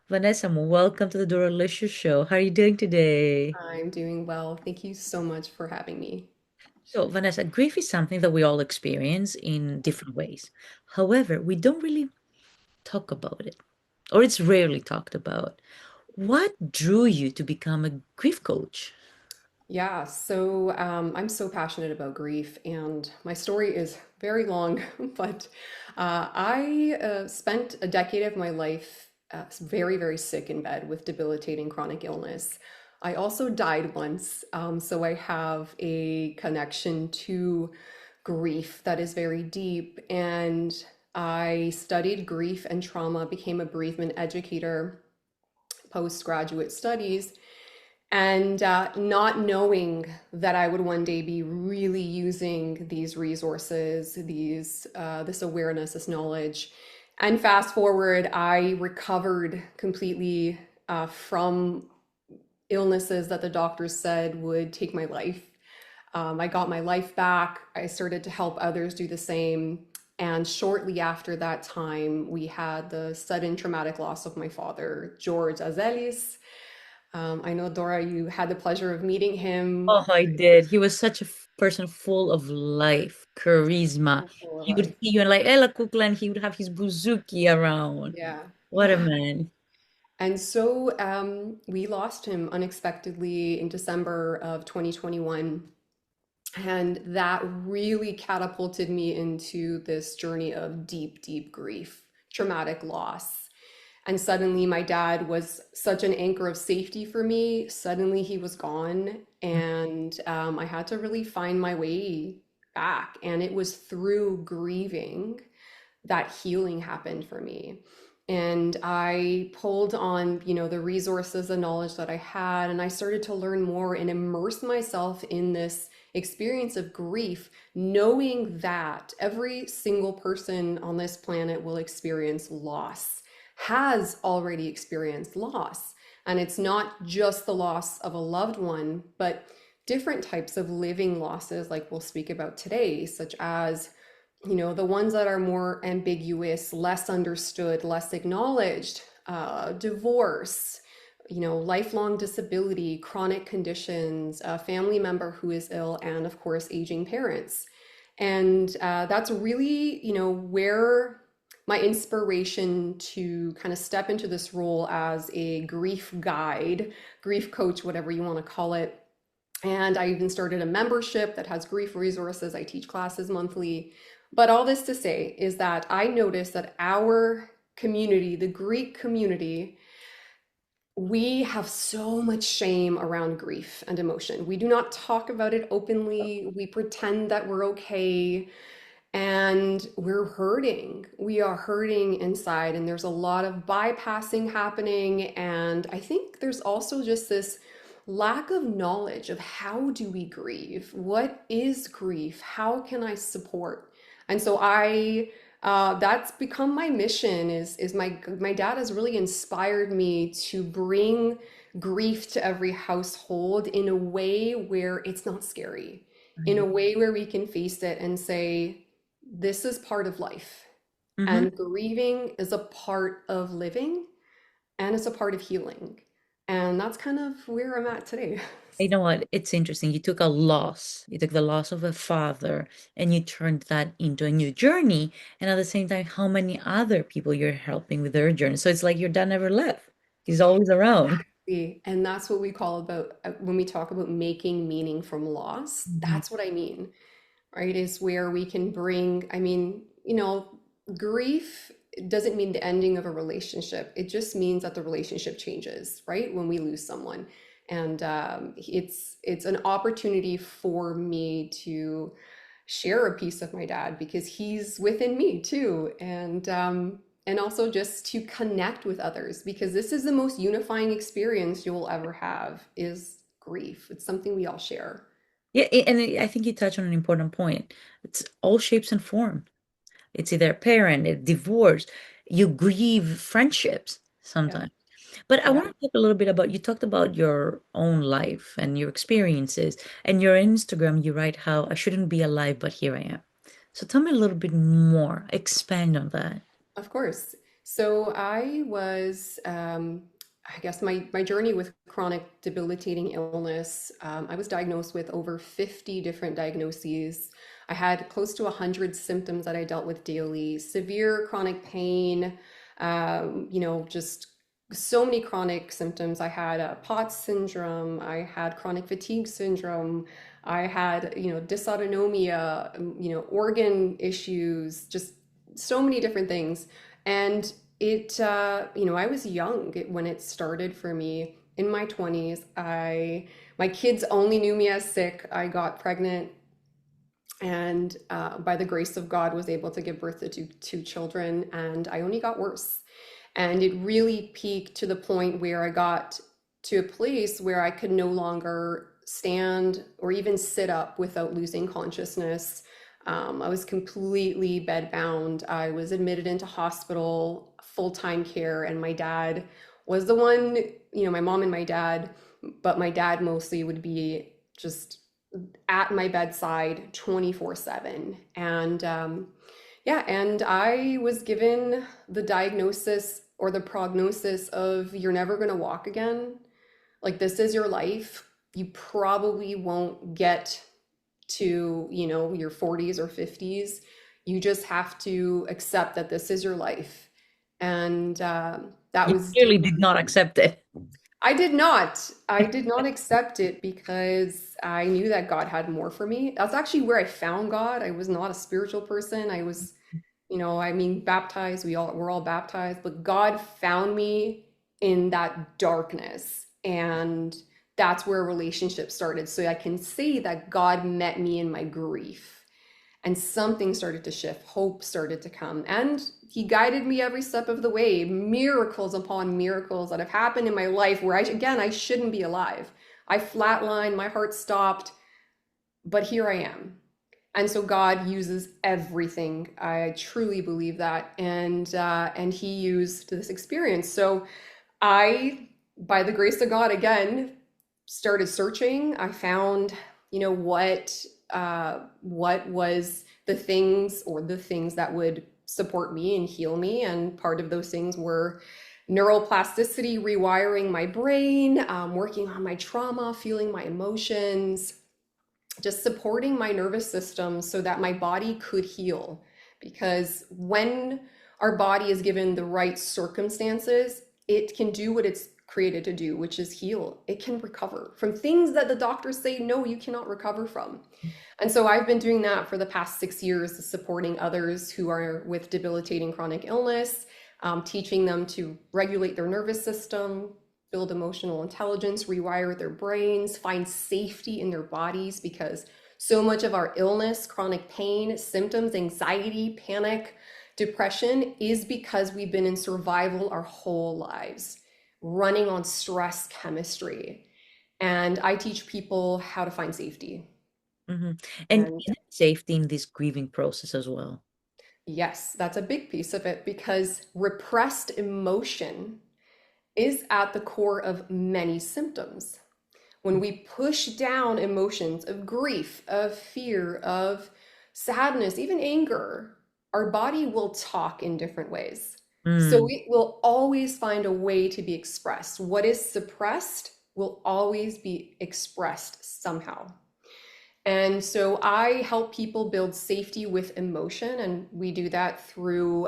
Vanessa, welcome to the Doralicious Show. How are you doing today? I'm doing well. Thank you so much for having me. So, Vanessa, grief is something that we all experience in different ways. However, we don't really talk about it, or it's rarely talked about. What drew you to become a grief coach? I'm so passionate about grief, and my story is very long, but I spent a decade of my life very, very sick in bed with debilitating chronic illness. I also died once, so I have a connection to grief that is very deep, and I studied grief and trauma, became a bereavement educator postgraduate studies, and not knowing that I would one day be really using these resources, this awareness, this knowledge. And fast forward, I recovered completely from illnesses that the doctors said would take my life. I got my life back. I started to help others do the same. And shortly after that time, we had the sudden traumatic loss of my father, George Azelis. I know, Dora, you had the pleasure of meeting him. Oh, I did. He was such a person full of life, charisma. Full of He would life. see you and like Ella Kukla, and he would have his buzuki around. Yeah, What a yeah. man. We lost him unexpectedly in December of 2021. And that really catapulted me into this journey of deep, deep grief, traumatic loss. And suddenly, my dad was such an anchor of safety for me. Suddenly, he was gone. And I had to really find my way back. And it was through grieving that healing happened for me. And I pulled on, the resources, the knowledge that I had, and I started to learn more and immerse myself in this experience of grief, knowing that every single person on this planet will experience loss, has already experienced loss. And it's not just the loss of a loved one, but different types of living losses, like we'll speak about today, such as the ones that are more ambiguous, less understood, less acknowledged, divorce, lifelong disability, chronic conditions, a family member who is ill, and of course, aging parents. And that's really, where my inspiration to kind of step into this role as a grief guide, grief coach, whatever you want to call it. And I even started a membership that has grief resources. I teach classes monthly. But all this to say is that I noticed that our community, the Greek community, we have so much shame around grief and emotion. We do not talk about it openly. We pretend that we're okay, and we're hurting. We are hurting inside, and there's a lot of bypassing happening. And I think there's also just this lack of knowledge of how do we grieve? What is grief? How can I support? And so that's become my mission. Is my dad has really inspired me to bring grief to every household in a way where it's not scary, in a way where we can face it and say, this is part of life. Mm-hmm. And grieving is a part of living, and it's a part of healing. And that's kind of where I'm at today. You know what? It's interesting. You took a loss. You took the loss of a father and you turned that into a new journey. And at the same time, how many other people you're helping with their journey. So it's like your dad never left. He's always around. And that's what we call about when we talk about making meaning from loss. Mhm. That's what I mean, right? Is where we can bring, grief doesn't mean the ending of a relationship. It just means that the relationship changes, right? When we lose someone. And it's an opportunity for me to share a piece of my dad because he's within me too. And also just to connect with others because this is the most unifying experience you'll ever have is grief. It's something we all share. Yeah, I think you touch on an important point. It's all shapes and forms. It's either a parent, a divorce. You grieve friendships Yeah. sometimes. But I Yeah. want to talk a little bit about, you talked about your own life and your experiences. And your Instagram, you write how I shouldn't be alive, but here I am. So tell me a little bit more, expand on that. Of course. So I was, I guess my journey with chronic debilitating illness, I was diagnosed with over 50 different diagnoses. I had close to 100 symptoms that I dealt with daily, severe chronic pain, just so many chronic symptoms. I had POTS syndrome, I had chronic fatigue syndrome, I had, dysautonomia, organ issues, just so many different things. And I was young when it started for me in my 20s. My kids only knew me as sick. I got pregnant and by the grace of God was able to give birth to two children, and I only got worse. And it really peaked to the point where I got to a place where I could no longer stand or even sit up without losing consciousness. I was completely bedbound. I was admitted into hospital, full-time care, and my dad was the one, my mom and my dad, but my dad mostly would be just at my bedside 24/7. And yeah, and I was given the diagnosis or the prognosis of you're never going to walk again. Like, this is your life. You probably won't get to, your 40s or 50s. You just have to accept that this is your life. And that You was clearly did not accept it. I did not. I did not accept it because I knew that God had more for me. That's actually where I found God. I was not a spiritual person. I was, baptized. We're all baptized, but God found me in that darkness. And that's where a relationship started. So I can say that God met me in my grief and something started to shift. Hope started to come, and he guided me every step of the way. Miracles upon miracles that have happened in my life where I shouldn't be alive. I flatlined, my heart stopped, but here I am. And so God uses everything. I truly believe that, and he used this experience. So I, by the grace of God, again, started searching. I found, what was the things that would support me and heal me. And part of those things were neuroplasticity, rewiring my brain, working on my trauma, feeling my emotions, just supporting my nervous system so that my body could heal. Because when our body is given the right circumstances, it can do what it's created to do, which is heal. It can recover from things that the doctors say, no, you cannot recover from. And so I've been doing that for the past 6 years, supporting others who are with debilitating chronic illness, teaching them to regulate their nervous system, build emotional intelligence, rewire their brains, find safety in their bodies, because so much of our illness, chronic pain, symptoms, anxiety, panic, depression is because we've been in survival our whole lives, running on stress chemistry. And I teach people how to find safety. Hmm. And And is it safety in this grieving process as well? yes, that's a big piece of it because repressed emotion is at the core of many symptoms. When we push down emotions of grief, of fear, of sadness, even anger, our body will talk in different ways. So Mm. it will always find a way to be expressed. What is suppressed will always be expressed somehow. And so I help people build safety with emotion, and we do that through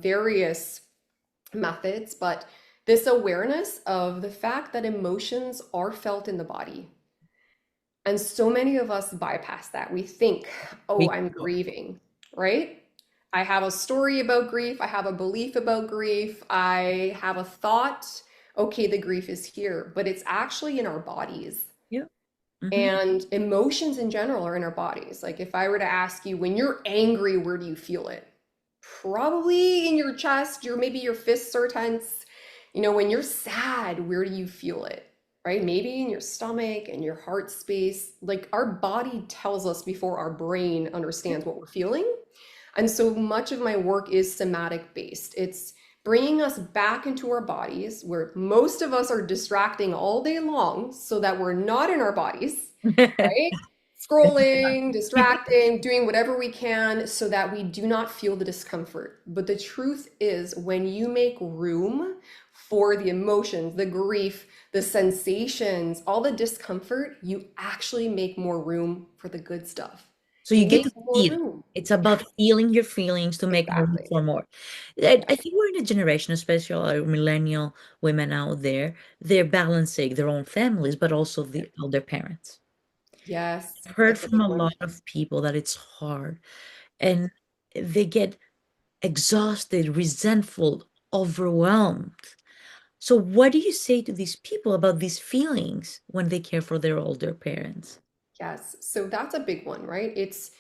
various methods, but this awareness of the fact that emotions are felt in the body. And so many of us bypass that. We think, oh, We- I'm grieving, right? I have a story about grief. I have a belief about grief. I have a thought. Okay, the grief is here, but it's actually in our bodies. Yeah. Hmm. And emotions in general are in our bodies. Like, if I were to ask you, when you're angry, where do you feel it? Probably in your chest, maybe your fists are tense. When you're sad, where do you feel it? Right? Maybe in your stomach and your heart space. Like, our body tells us before our brain understands what we're feeling. And so much of my work is somatic based. It's bringing us back into our bodies where most of us are distracting all day long so that we're not in our bodies, right? Scrolling, distracting, doing whatever we can so that we do not feel the discomfort. But the truth is, when you make room for the emotions, the grief, the sensations, all the discomfort, you actually make more room for the good stuff. So You you get make to more feel. room. It's Yeah, about feeling your feelings to make room exactly. for more. I, Yeah. I think we're in a generation, especially our millennial women out there, they're balancing their own families, but also the elder parents. Yes, I've heard that's a from big a one. lot of people that it's hard Yes. and they get exhausted, resentful, overwhelmed. So what do you say to these people about these feelings when they care for their older parents? Yes, so that's a big one, right? It's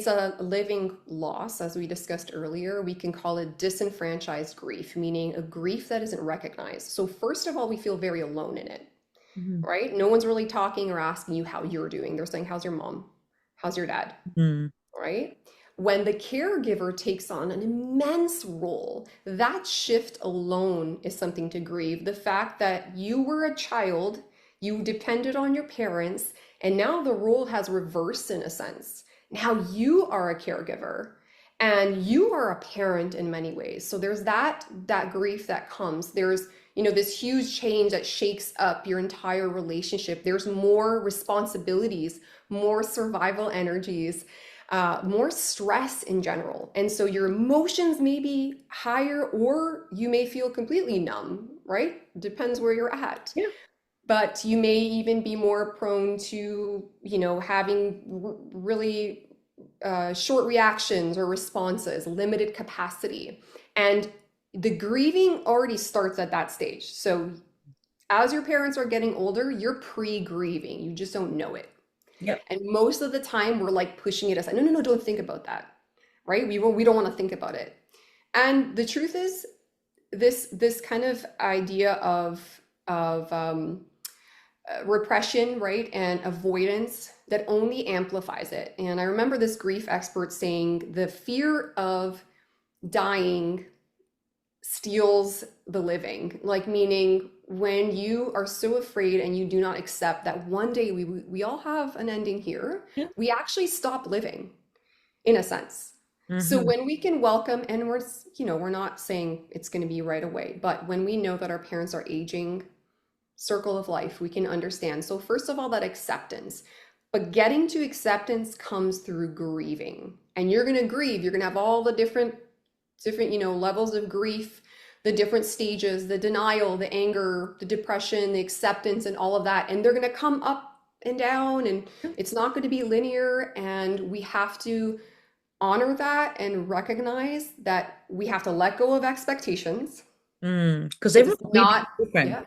a living loss, as we discussed earlier. We can call it disenfranchised grief, meaning a grief that isn't recognized. So first of all, we feel very alone in it, Mhm. right? No one's really talking or asking you how you're doing. They're saying, "How's your mom? How's your dad?" Mm, Right? When the caregiver takes on an immense role, that shift alone is something to grieve. The fact that you were a child, you depended on your parents, and now the role has reversed in a sense. Now you are a caregiver and you are a parent in many ways. So there's that grief that comes. There's this huge change that shakes up your entire relationship. There's more responsibilities, more survival energies, more stress in general. And so your emotions may be higher, or you may feel completely numb, right? Depends where you're at. yeah. But you may even be more prone to, having really short reactions or responses, limited capacity. And the grieving already starts at that stage. So as your parents are getting older, you're pre-grieving. You just don't know it. Yep. And most of the time, we're like pushing it aside. No, no, no, don't think about that, right? We don't want to think about it. And the truth is, this kind of idea of repression, right, and avoidance that only amplifies it. And I remember this grief expert saying the fear of dying steals the living, like meaning when you are so afraid and you do not accept that one day we all have an ending here, Yeah. we actually stop living in a sense. So Hmm. when we can welcome, and we're not saying it's going to be right away, but when we know that our parents are aging, circle of life, we can understand. So first of all, that acceptance. But getting to acceptance comes through grieving. And you're going to grieve. You're going to have all the different, levels of grief, the different stages, the denial, the anger, the depression, the acceptance, and all of that. And they're going to come up and down, and it's not going to be linear. And we have to honor that and recognize that we have to let go of expectations Because because it's everyone's grieving not, different. yeah,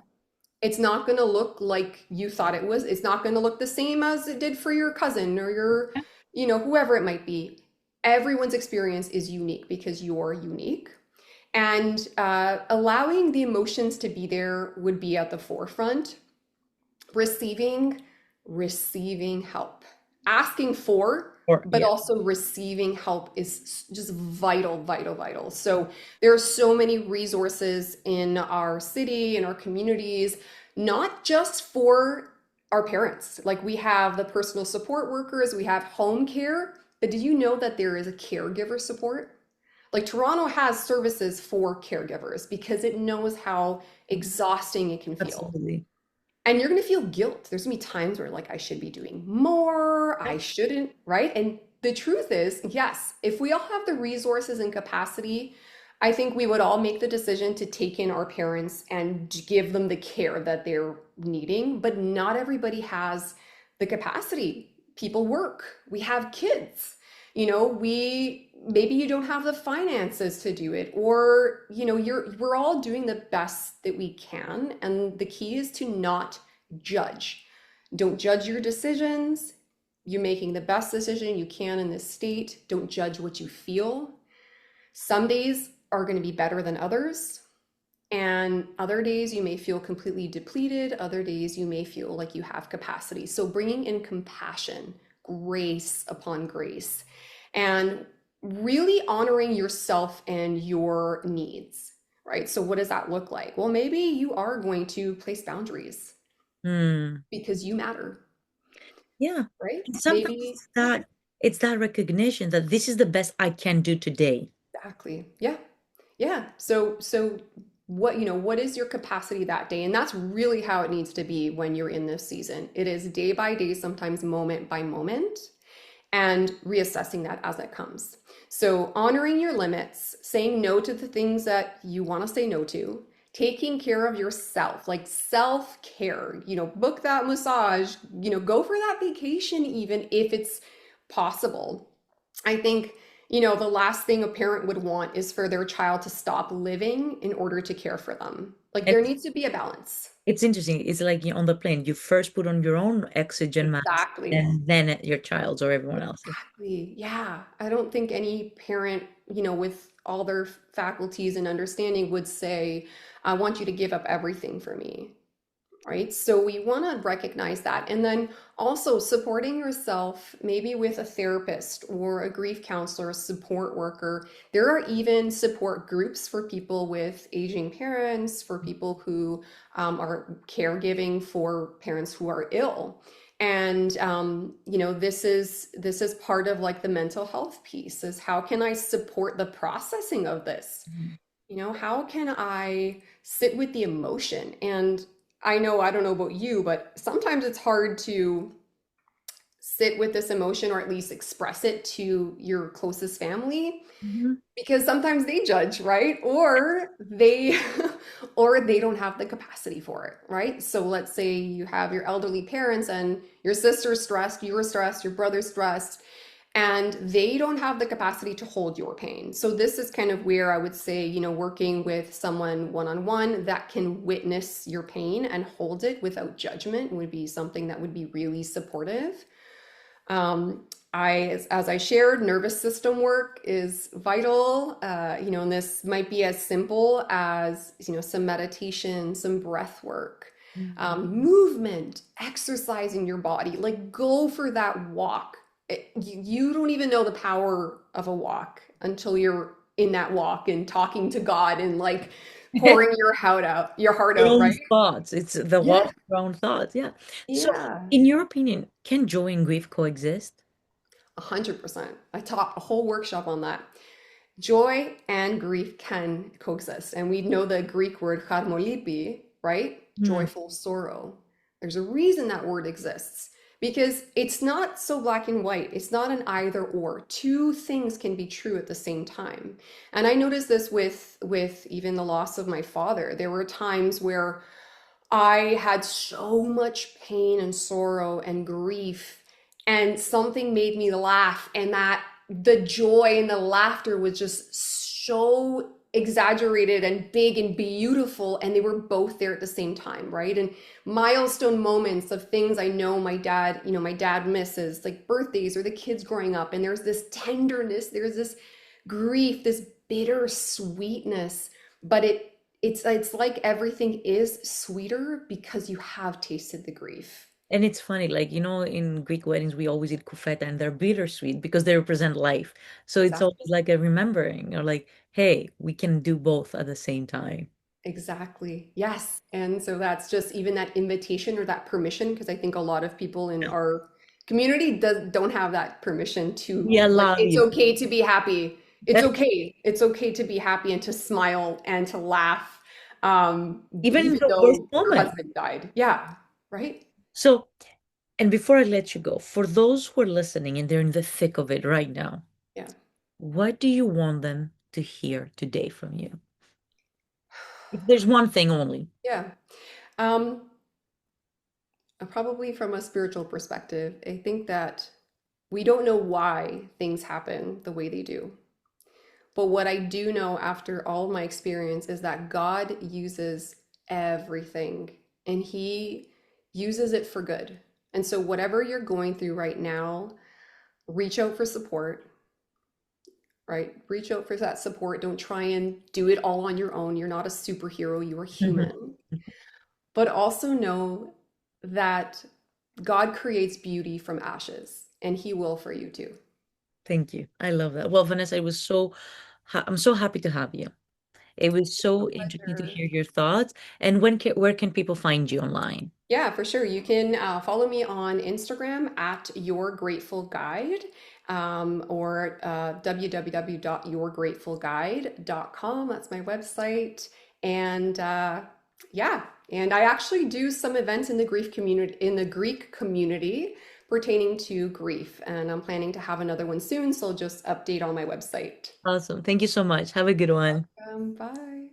it's not going to look like you thought it was. It's not going to look the same as it did for your cousin or whoever it might be. Everyone's experience is unique because you're unique. And allowing the emotions to be there would be at the forefront. Receiving, receiving help. Asking for, Or but yeah. also receiving help is just vital, vital, vital. So there are so many resources in our city, in our communities, not just for our parents. Like we have the personal support workers, we have home care, but did you know that there is a caregiver support? Like Toronto has services for caregivers because it knows how exhausting it can feel. Absolutely. And you're going to feel guilt. There's going to be times where, like, I should be doing more, I shouldn't, right? And the truth is, yes, if we all have the resources and capacity, I think we would all make the decision to take in our parents and give them the care that they're needing. But not everybody has the capacity. People work, we have kids. We maybe you don't have the finances to do it, or we're all doing the best that we can, and the key is to not judge. Don't judge your decisions. You're making the best decision you can in this state. Don't judge what you feel. Some days are going to be better than others, and other days you may feel completely depleted. Other days you may feel like you have capacity. So bringing in compassion, grace upon grace, and really honoring yourself and your needs, right? So what does that look like? Well, maybe you are going to place boundaries Hmm. because you matter. Yeah. right? And sometimes Maybe, yeah, it's that recognition that this is the best I can do today. exactly. Yeah. Yeah. So what, what is your capacity that day? And that's really how it needs to be when you're in this season. It is day by day, sometimes moment by moment, and reassessing that as it comes. So honoring your limits, saying no to the things that you want to say no to, taking care of yourself, like self-care, book that massage, go for that vacation even if it's possible. I think, the last thing a parent would want is for their child to stop living in order to care for them. Like And there needs to be a balance. it's interesting. It's like on the plane, you first put on your own oxygen mask Exactly. and then your child's or everyone else's. Exactly. Yeah. I don't think any parent, with all their faculties and understanding would say, I want you to give up everything for me. Right? So we want to recognize that. And then also supporting yourself, maybe with a therapist or a grief counselor, a support worker. There are even support groups for people with aging parents, for people who are caregiving for parents who are ill. And this is part of like the mental health piece is how can I support the processing of this? Mhm. How can I sit with the emotion? And I know, I don't know about you, but sometimes it's hard to sit with this emotion or at least express it to your closest family Mhm. because sometimes they judge, right? Or they don't have the capacity for it, right? So let's say you have your elderly parents and your sister's stressed, you're stressed, your brother's stressed, and they don't have the capacity to hold your pain. So this is kind of where I would say, working with someone one-on-one that can witness your pain and hold it without judgment would be something that would be really supportive. As I shared, nervous system work is vital. And this might be as simple as, some meditation, some breath work, Mhm. movement, exercising your body. Like go for that walk. You don't even know the power of a walk until you're in that walk and talking to God and like pouring your heart Your out, own right? thoughts. It's the walk Yeah, of your own thoughts. Yeah. So, yeah. in your opinion, can joy and grief coexist? 100%. I taught a whole workshop on that. Joy and grief can coexist. And we know the Greek word charmolipi, right? Hmm. Joyful sorrow. There's a reason that word exists because it's not so black and white. It's not an either or. Two things can be true at the same time. And I noticed this with even the loss of my father. There were times where I had so much pain and sorrow and grief, and something made me laugh, and that the joy and the laughter was just so exaggerated and big and beautiful, and they were both there at the same time, right? And milestone moments of things I know my dad misses, like birthdays or the kids growing up, and there's this tenderness, there's this grief, this bitter sweetness, but it's like everything is sweeter because you have tasted the grief. And it's funny, like, in Greek weddings, we always eat kufeta and they're bittersweet because they represent life. So it's Exactly. always like a remembering or like, hey, we can do both at the same time. Exactly. Yes. And so that's just even that invitation or that permission, because I think a lot of people in our community don't have that permission We to like, allow it's you. okay to be happy. It's okay. It's okay to be happy and to smile and to laugh, Even in even the worst though your moment. husband died. Yeah. Right. So, and before I let you go, for those who are listening and they're in the thick of it right now, Yeah. what do you want them to hear today from you? If there's one thing only. Yeah. Um, Probably from a spiritual perspective, I think that we don't know why things happen the way they do. But what I do know after all of my experience is that God uses everything and He uses it for good. And so, whatever you're going through right now, reach out for support, right? Reach out for that support. Don't try and do it all on your own. You're not a superhero, you are Mhm. human. But also know that God creates beauty from ashes, and He will for you too. Thank you. I love that. Well, Vanessa, I'm so happy to have you. It was A so interesting to pleasure. hear your thoughts. And where can people find you online? Yeah, for sure. You can follow me on Instagram at Your Grateful Guide, or www.yourgratefulguide.com. That's my website. And yeah, and I actually do some events in the grief community, in the Greek community pertaining to grief. And I'm planning to have another one soon, so I'll just update on my website. Awesome. Thank you so much. Have a good one. Bye.